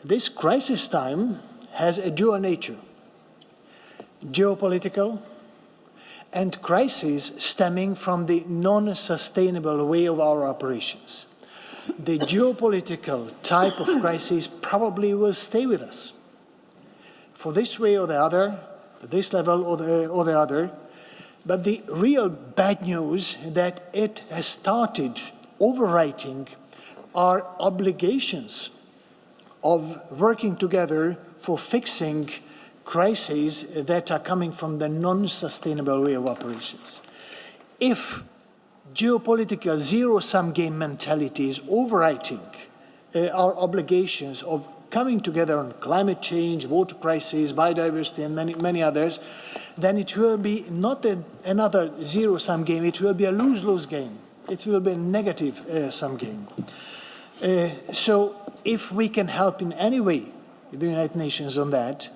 this crisis time has a dual nature. Geopolitical and crises stemming from the non-sustainable way of our operations. The geopolitical type of crisis probably will stay with us for this way or the other, this level or the other. But the real bad news that it has started overwriting our obligations of working together for fixing crises that are coming from the non-sustainable way of operations. If geopolitical zero-sum game mentality is overwriting our obligations of coming together on climate change, water crisis, biodiversity, and many others, then it will be not another zero-sum game, it will be a lose-lose game. It will be a negative-sum game. So if we can help in any way the United Nations on that,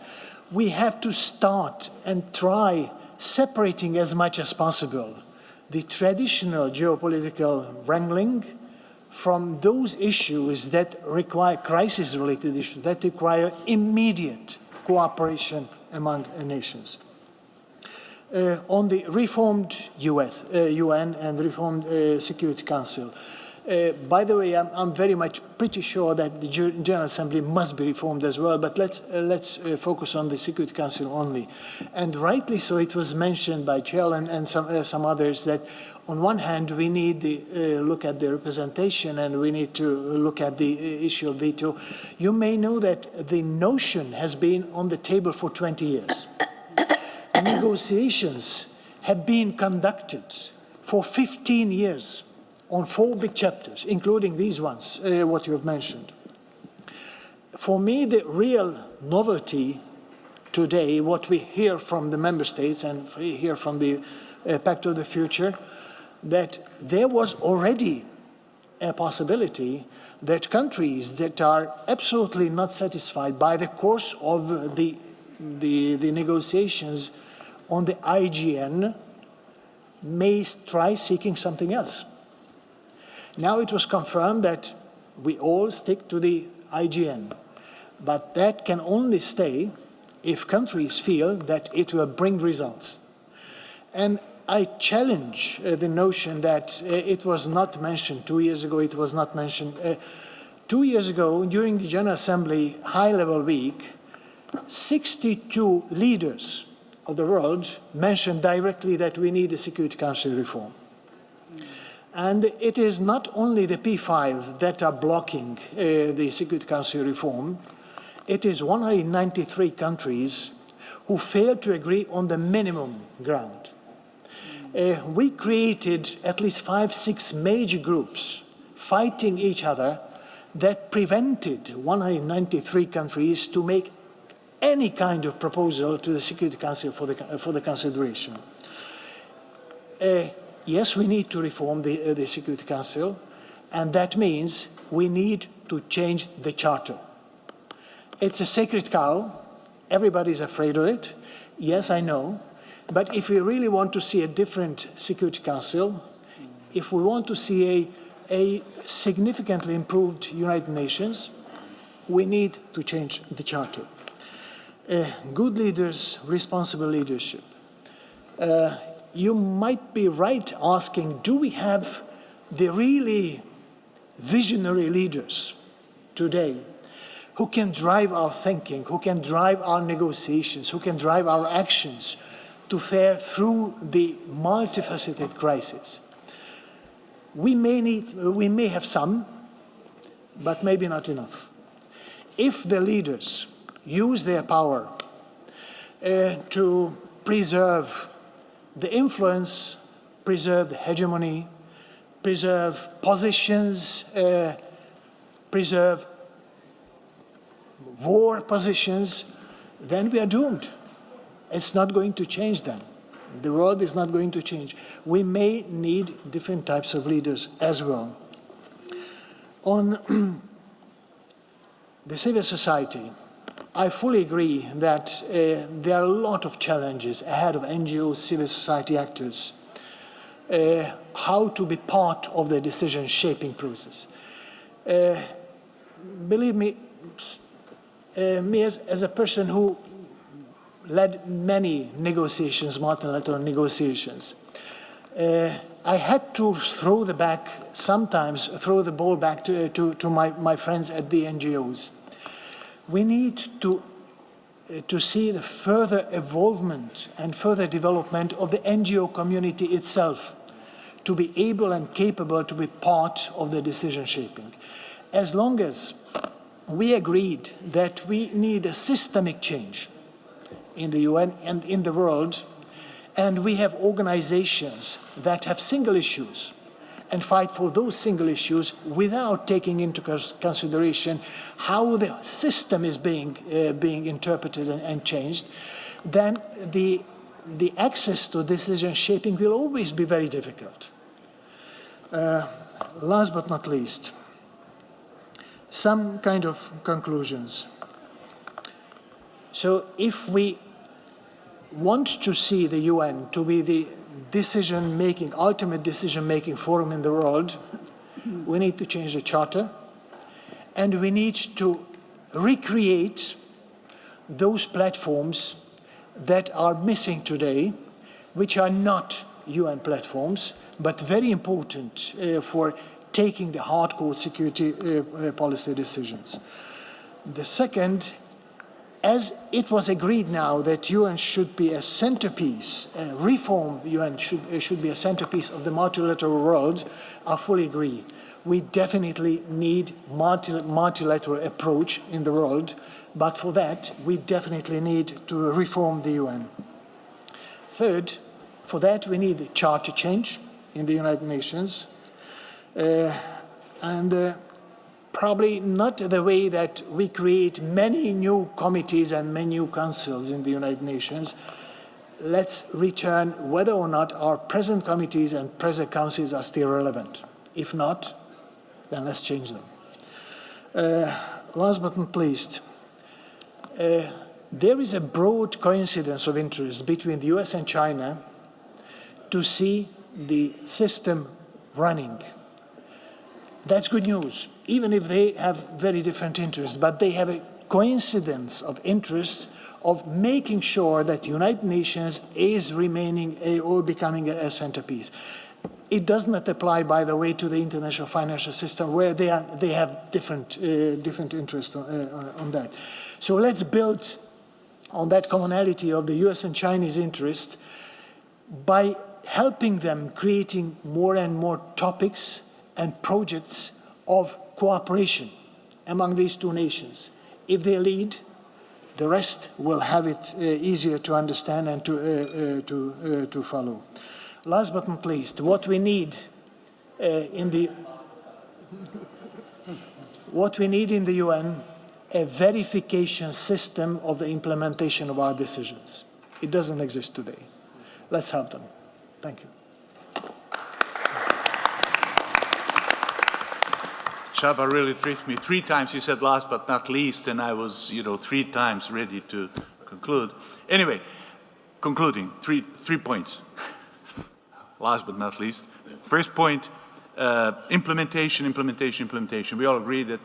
we have to start and try separating as much as possible the traditional geopolitical wrangling from those issues that require crisis-related issues, that require immediate cooperation among nations. On the reformed UN and reformed Security Council, By the way, I'm very much pretty sure that the General Assembly must be reformed as well, but let's focus on the Security Council only. And rightly so, it was mentioned by Kjell and some others that on one hand, we need to look at the representation and we need to look at the issue of veto. You may know that the notion has been on the table for 20 years. Negotiations have been conducted for 15 years on 4 big chapters, including these ones, what you have mentioned. For me, the real novelty today, what we hear from the member states and hear from the Pact of the Future, that there was already a possibility that countries that are absolutely not satisfied by the course of the negotiations on the IGN may try seeking something else. Now it was confirmed that we all stick to the IGN, but that can only stay if countries feel that it will bring results. And I challenge the notion that it was not mentioned 2 years ago, it was not mentioned. 2 years ago, during the General Assembly high-level week, 62 leaders of the world mentioned directly that we need a Security Council reform. And it is not only the P5 that are blocking the Security Council reform, it is 193 countries who failed to agree on the minimum ground. We created at least 5, 6 major groups fighting each other that prevented 193 countries to make any kind of proposal to the Security Council for the consideration. Yes, we need to reform the Security Council, and that means we need to change the Charter. It's a sacred cow. Everybody's afraid of it. Yes, I know. But if we really want to see a different Security Council, if we want to see a significantly improved United Nations, we need to change the Charter. Good leaders, responsible leadership. You might be right asking, do we have the really visionary leaders today who can drive our thinking, who can drive our negotiations, who can drive our actions to fare through the multifaceted crisis? We may have some, but maybe not enough. If the leaders use their power to preserve the influence, preserve the hegemony, preserve positions, preserve war positions, then we are doomed. It's not going to change them. The world is not going to change. We may need different types of leaders as well. On the civil society, I fully agree that there are a lot of challenges ahead of NGOs, civil society actors, how to be part of the decision-shaping process. Believe me, me as a person who led many negotiations, multilateral negotiations, I had to sometimes throw the ball back to my friends at the NGOs. We need to see the further evolvement and further development of the NGO community itself to be able and capable to be part of the decision shaping. As long as we agreed that we need a systemic change in the UN and in the world, and we have organizations that have single issues and fight for those single issues without taking into consideration how the system is being interpreted and changed, then the access to decision shaping will always be very difficult. Last but not least, some kind of conclusions. So if we want to see the UN to be the ultimate decision-making forum in the world, we need to change the Charter, and we need to recreate those platforms that are missing today, which are not UN platforms, but very important for taking the hardcore security policy decisions. The second, as it was agreed now that UN should be a centerpiece, reform UN should be a centerpiece of the multilateral world, I fully agree. We definitely need multilateral approach in the world, but for that, we definitely need to reform the UN. Third, for that, we need charter change in the United Nations, and probably not the way that we create many new committees and many new councils in the United Nations. Let's return whether or not our present committees and present councils are still relevant. If not, then let's change them. Last but not least, there is a broad coincidence of interest between the US and China to see the system running. That's good news, even if they have very different interests, but they have a coincidence of interest of making sure that the United Nations is remaining or becoming a centerpiece. It does not apply, by the way, to the international financial system, where they have different interests on that. So let's build on that commonality of the US and Chinese interest by helping them creating more and more topics and projects of cooperation among these two nations. If they lead, the rest will have it easier to understand and to follow. Last but not least, what we need in the UN, a verification system of the implementation of our decisions. It doesn't exist today. Let's have them. Thank you. Csaba really tricked me. 3 times he said last but not least, and I was, 3 times ready to conclude. Anyway, concluding, three points. Last but not least. First point, implementation. We all agree that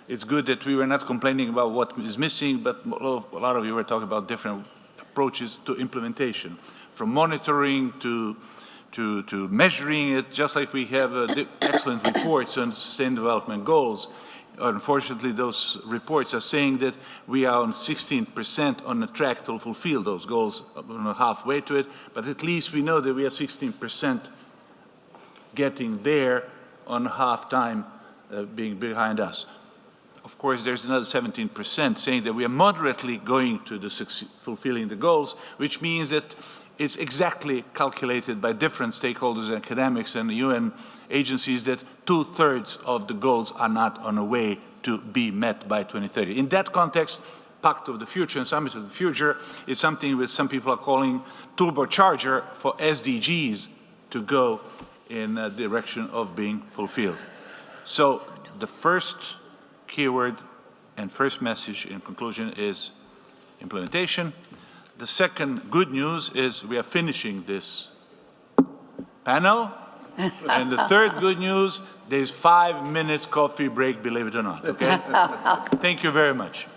it's good that we were not complaining about what is missing, but a lot of you were talking about different approaches to implementation, from monitoring to measuring it, just like we have excellent reports on sustainable development goals. Unfortunately, those reports are saying that we are on 16% on the track to fulfill those goals, halfway to it, but at least we know that we are 16% getting there on half time being behind us. Of course, there's another 17% saying that we are moderately going to fulfilling the goals, which means that it's exactly calculated by different stakeholders and academics and the UN agencies that 2/3 of the goals are not on a way to be met by 2030. In that context, Pact of the Future and Summit of the Future is something that some people are calling turbocharger for SDGs to go in the direction of being fulfilled. So the first keyword and first message in conclusion is implementation. The second good news is we are finishing this panel. And the third good news, there's 5 minutes coffee break, believe it or not, okay? Thank you very much.